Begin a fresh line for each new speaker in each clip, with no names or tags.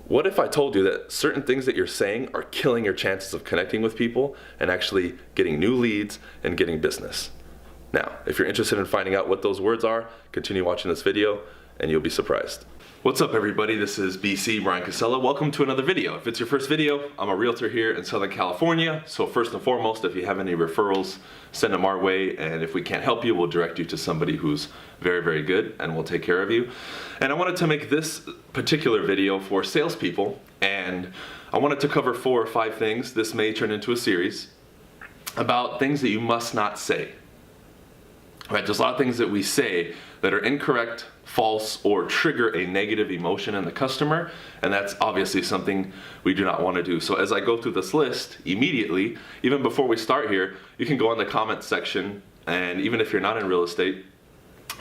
What if I told you that certain things that you're saying are killing your chances of connecting with people and actually getting new leads and getting business? Now, if you're interested in finding out what those words are, continue watching this video and you'll be surprised. What's up everybody, this is BC, Bryan Casella. Welcome to another video. If it's your first video, I'm a realtor here in Southern California. So first and foremost, if you have any referrals, send them our way. And if we can't help you, we'll direct you to somebody who's very, very good and will take care of you. And I wanted to make this particular video for salespeople. And I wanted to cover 4 or 5 things. This may turn into a series about things that you must not say. Right, there's a lot of things that we say that are incorrect, false, or trigger a negative emotion in the customer, and that's obviously something we do not want to do. So as I go through this list immediately, even before we start here, you can go in the comments section, and even if you're not in real estate,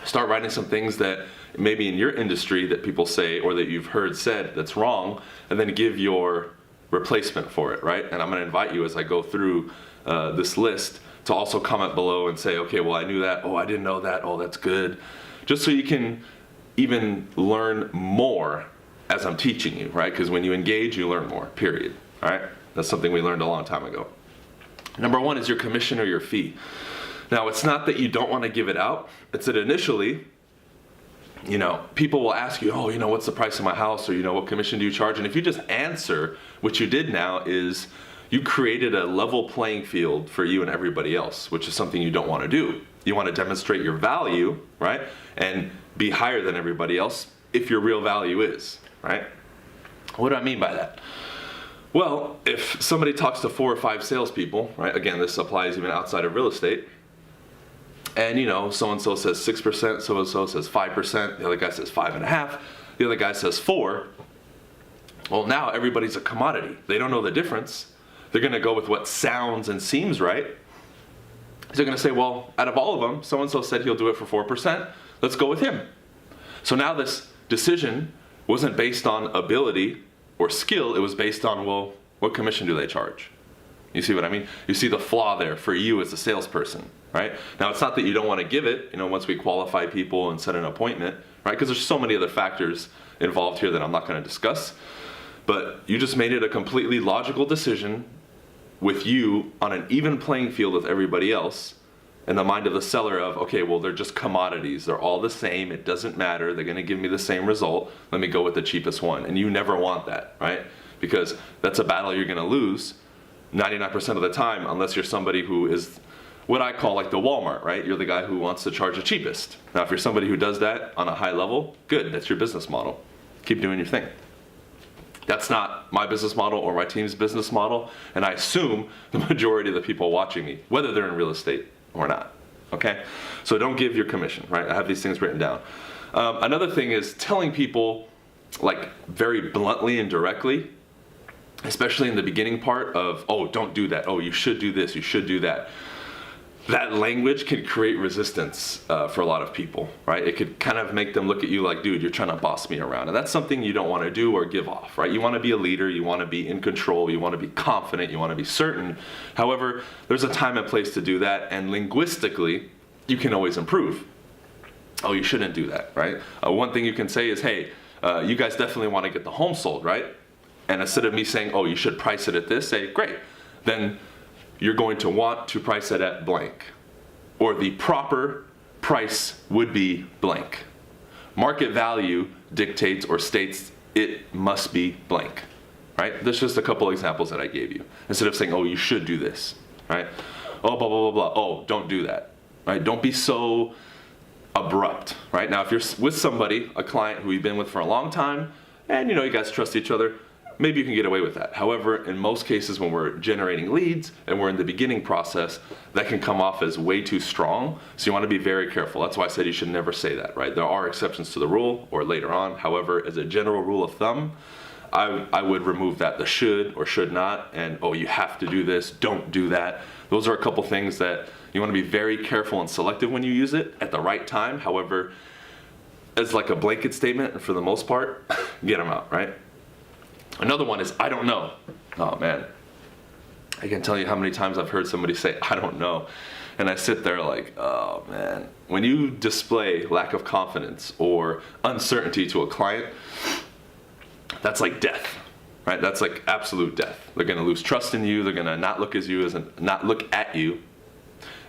start writing some things that maybe in your industry that people say or that you've heard said that's wrong, and then give your replacement for it, right? And I'm going to invite you as I go through this list to also comment below and say, okay, well, I knew that. Oh, I didn't know that. Oh, that's good. Just so you can even learn more as I'm teaching you, right? Because when you engage, you learn more, period. All right? That's something we learned a long time ago. Number 1 is your commission or your fee. Now, it's not that you don't want to give it out. It's that initially, people will ask you, oh, what's the price of my house? Or, what commission do you charge? And if you just answer, what you did now is you created a level playing field for you and everybody else, which is something you don't want to do. You want to demonstrate your value, right? And be higher than everybody else if your real value is, right? What do I mean by that? Well, if somebody talks to 4 or 5 salespeople, right? Again, this applies even outside of real estate. And so-and-so says 6%, so-and-so says 5%, the other guy says 5.5%, the other guy says 4%. Well, now everybody's a commodity. They don't know the difference. They're going to go with what sounds and seems right. They're going to say, well, out of all of them, so-and-so said he'll do it for 4%. Let's go with him. So now this decision wasn't based on ability or skill. It was based on, well, what commission do they charge? You see what I mean? You see the flaw there for you as a salesperson, right? Now, it's not that you don't want to give it, once we qualify people and set an appointment, right? Because there's so many other factors involved here that I'm not going to discuss. But you just made it a completely logical decision with you on an even playing field with everybody else in the mind of the seller of, okay, well, they're just commodities. They're all the same. It doesn't matter. They're going to give me the same result. Let me go with the cheapest one. And you never want that, right? Because that's a battle you're going to lose 99% of the time unless you're somebody who is what I call like the Walmart, right? You're the guy who wants to charge the cheapest. Now, if you're somebody who does that on a high level, good. That's your business model. Keep doing your thing. That's not my business model or my team's business model, and I assume the majority of the people watching me, whether they're in real estate or not, okay? So don't give your commission, right? I have these things written down. Another thing is telling people, like very bluntly and directly, especially in the beginning part of, oh, don't do that, oh, you should do this, you should do that. That language can create resistance for a lot of people, right? It could kind of make them look at you like, dude, you're trying to boss me around. And that's something you don't want to do or give off, right? You want to be a leader, you want to be in control, you want to be confident, you want to be certain. However, there's a time and place to do that, and linguistically, you can always improve. Oh, you shouldn't do that, right? One thing you can say is, hey, you guys definitely want to get the home sold, right? And instead of me saying, oh, you should price it at this, say, great. Then you're going to want to price it at blank, or the proper price would be blank. Market value dictates or states it must be blank, right? There's just a couple examples that I gave you. Instead of saying, oh, you should do this, right? Oh, blah, blah, blah, blah. Oh, don't do that, right? Don't be so abrupt, right? Now, if you're with somebody, a client who you've been with for a long time, and you guys trust each other, maybe you can get away with that. However, in most cases when we're generating leads and we're in the beginning process, that can come off as way too strong. So you want to be very careful. That's why I said you should never say that, right? There are exceptions to the rule or later on. However, as a general rule of thumb, I would remove that, the should or should not, and oh, you have to do this, don't do that. Those are a couple things that you want to be very careful and selective when you use it at the right time. However, as like a blanket statement, and for the most part, get them out, right? Another one is, I don't know. Oh man, I can tell you how many times I've heard somebody say, I don't know. And I sit there like, oh man. When you display lack of confidence or uncertainty to a client, that's like death, right? That's like absolute death. They're going to lose trust in you. They're going to not look at you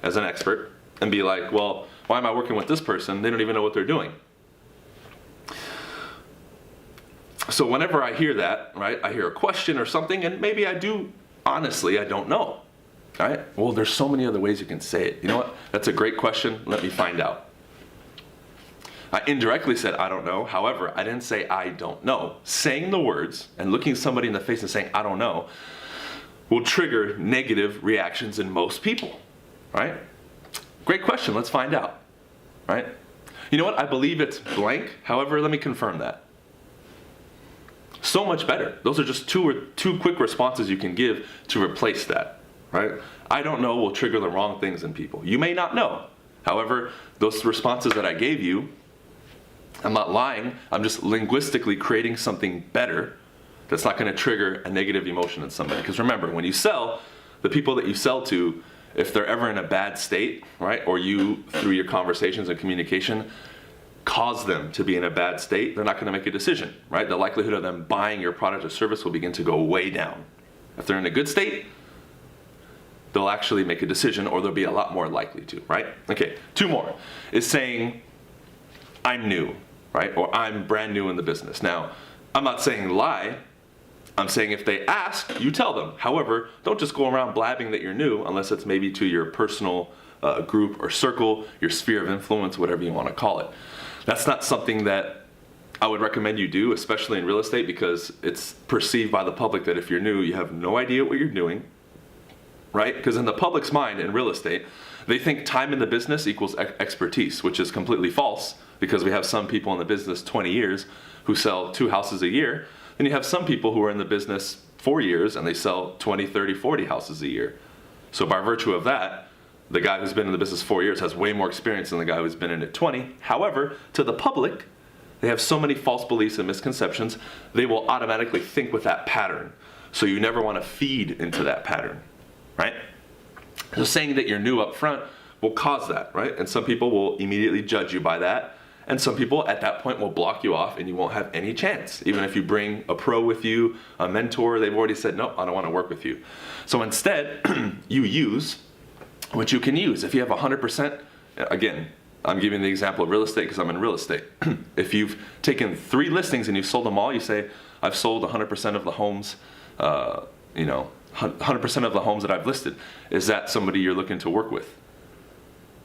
as an expert and be like, well, why am I working with this person? They don't even know what they're doing. So whenever I hear that, right, I hear a question or something, and maybe I don't know, right? Well, there's so many other ways you can say it. You know what? That's a great question. Let me find out. I indirectly said, I don't know. However, I didn't say I don't know. Saying the words and looking somebody in the face and saying, I don't know, will trigger negative reactions in most people, right? Great question. Let's find out, right? You know what? I believe it's blank. However, let me confirm that. So much better. Those are just two quick responses you can give to replace that, right? I don't know will trigger the wrong things in people. You may not know. However, those responses that I gave you, I'm not lying. I'm just linguistically creating something better that's not going to trigger a negative emotion in somebody. Because remember, when you sell, the people that you sell to, if they're ever in a bad state, right, or you, through your conversations and communication, cause them to be in a bad state, they're not going to make a decision, right? The likelihood of them buying your product or service will begin to go way down. If they're in a good state, they'll actually make a decision, or they'll be a lot more likely to, right? Okay, 2 more is saying, I'm new, right? Or I'm brand new in the business. Now, I'm not saying lie. I'm saying if they ask, you tell them. However, don't just go around blabbing that you're new unless it's maybe to your personal group or circle, your sphere of influence, whatever you want to call it. That's not something that I would recommend you do, especially in real estate, because it's perceived by the public that if you're new, you have no idea what you're doing, right? Because in the public's mind in real estate, they think time in the business equals expertise, which is completely false, because we have some people in the business 20 years who sell 2 houses a year. Then you have some people who are in the business 4 years and they sell 20, 30, 40 houses a year. So by virtue of that, the guy who's been in the business 4 years has way more experience than the guy who's been in it 20. However, to the public, they have so many false beliefs and misconceptions, they will automatically think with that pattern. So you never want to feed into that pattern, right? So saying that you're new up front will cause that, right? And some people will immediately judge you by that. And some people at that point will block you off and you won't have any chance. Even if you bring a pro with you, a mentor, they've already said, no, I don't want to work with you. So instead, you use what you can use. If you have 100%, again, I'm giving the example of real estate because I'm in real estate. If you've taken 3 listings and you've sold them all, you say, I've sold 100% of the homes, 100% of the homes that I've listed. Is that somebody you're looking to work with?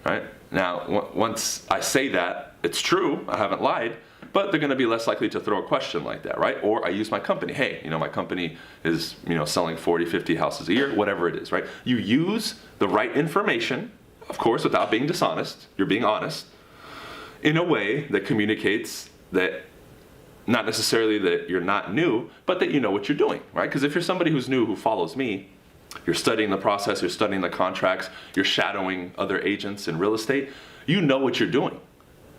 Right? Now, once I say that, it's true, I haven't lied, but they're going to be less likely to throw a question like that, right? Or I use my company. Hey, my company is, selling 40, 50 houses a year, whatever it is, right? You use the right information, of course, without being dishonest. You're being honest in a way that communicates that not necessarily that you're not new, but that you know what you're doing, right? Because if you're somebody who's new who follows me, you're studying the process, you're studying the contracts, you're shadowing other agents in real estate, you know what you're doing.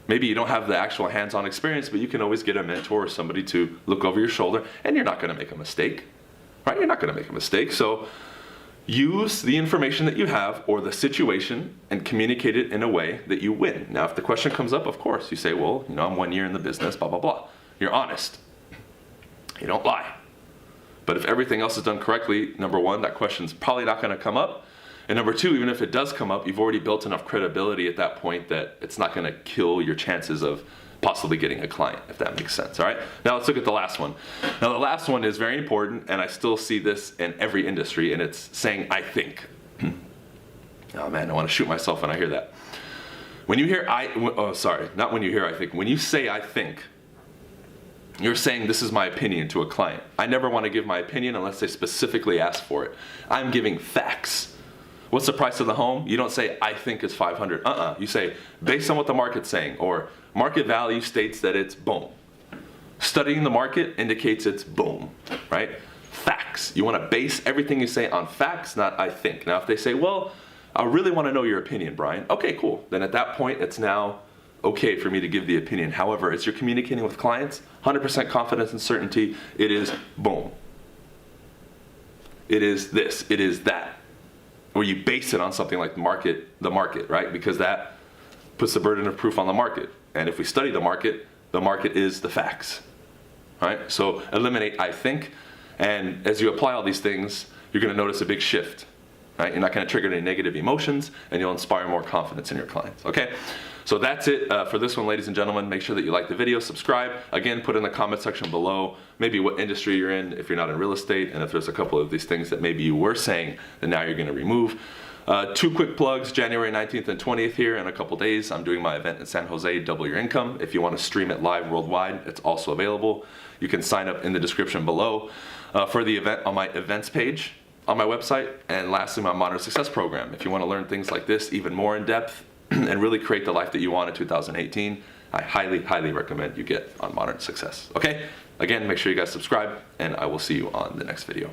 Maybe you don't have the actual hands-on experience, but you can always get a mentor or somebody to look over your shoulder, and you're not going to make a mistake, right? You're not going to make a mistake. So use the information that you have or the situation and communicate it in a way that you win. Now, if the question comes up, of course, you say, well, I'm 1 year in the business, blah, blah, blah. You're honest. You don't lie. But if everything else is done correctly, number 1, that question's probably not going to come up. And number 2, even if it does come up, you've already built enough credibility at that point that it's not going to kill your chances of possibly getting a client, if that makes sense. All right. Now let's look at the last one. Now the last one is very important, and I still see this in every industry, and it's saying, I think. Oh man, I want to shoot myself when I hear that. When you hear when you say I think, you're saying this is my opinion to a client. I never want to give my opinion unless they specifically ask for it. I'm giving facts. What's the price of the home? You don't say, I think it's 500. You say, based on what the market's saying, or market value states that it's boom. Studying the market indicates it's boom, right? Facts. You want to base everything you say on facts, not I think. Now, if they say, well, I really want to know your opinion, Brian. Okay, cool. Then at that point, it's now okay for me to give the opinion. However, as you're communicating with clients, 100% confidence and certainty, it is boom. It is this, it is that. Or you base it on something like the market, right? Because that puts the burden of proof on the market. And if we study the market is the facts, All right, so eliminate I think, and as you apply all these things, you're going to notice a big shift. Right? You're not going to trigger any negative emotions, and you'll inspire more confidence in your clients. Okay, so that's it for this one, ladies and gentlemen. Make sure that you like the video, subscribe. Again, put in the comment section below maybe what industry you're in if you're not in real estate, and if there's a couple of these things that maybe you were saying that now you're going to remove. 2 quick plugs, January 19th and 20th here in a couple days. I'm doing my event in San Jose, Double Your Income. If you want to stream it live worldwide, it's also available. You can sign up in the description below for the event on my events page on my website. And lastly, my Modern Success program. If you want to learn things like this even more in depth and really create the life that you want in 2018, I highly, highly recommend you get on Modern Success. Okay? Again, make sure you guys subscribe, and I will see you on the next video.